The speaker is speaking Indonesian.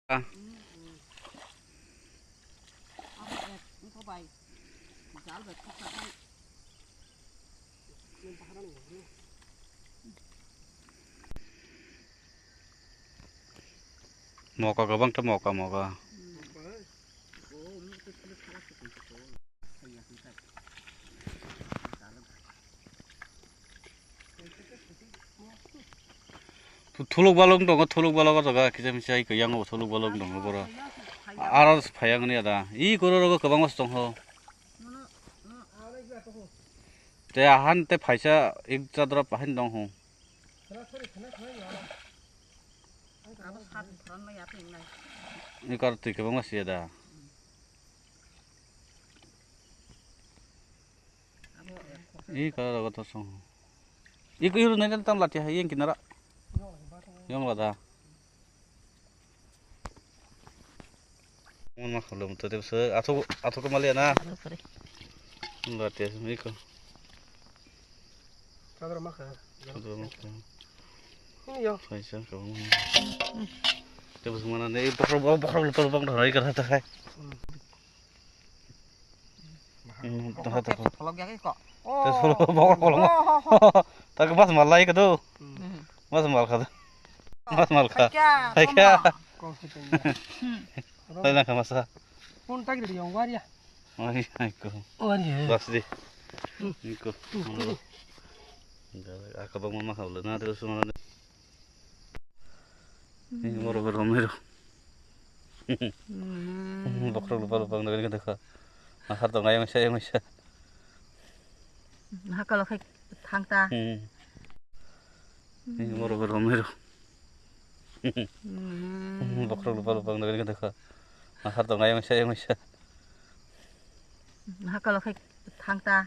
À, mau kau bang tu mau kau. Thuluk balong dong, thuluk balong jaga kita mesti ke yang thuluk balong dong, bora. Aras payang ni ada. I guru rogo kebang mas dong ho. Te ahan te paisa ik jadra pahin dong ho. Ini kartu kebang mas ada. I kalau rogo tosong. Iku iru nanti tam latih yang kinara. Yang lada. Mana kalau muter tu se atau kembali na. Latih iku. Cadra makan. Cadra makan. Ini yo. Paisa kebang. Terus mana ni pokok lupa bang dah lagi kerana tak kai. Dah tak. Tolong ya kok. Terus pokok kolong. Tak mas malai kado. Mas mal kado. Mas mal kado. Kaya. Saya nak masa. Pun tak ada yang waria. Ay, ko. Waria. Bas di. Ko. Ako bang mama kaulo na terus mana. Ini moro beromero. Pokok lupa nang gani ka. Mahar to ngayang siya. Nah kalau kayak thang ta. Ini moro beromero. Pokok lupa nang gani ka. Mahar to ngayang siya. Nah kalau kayak thang ta.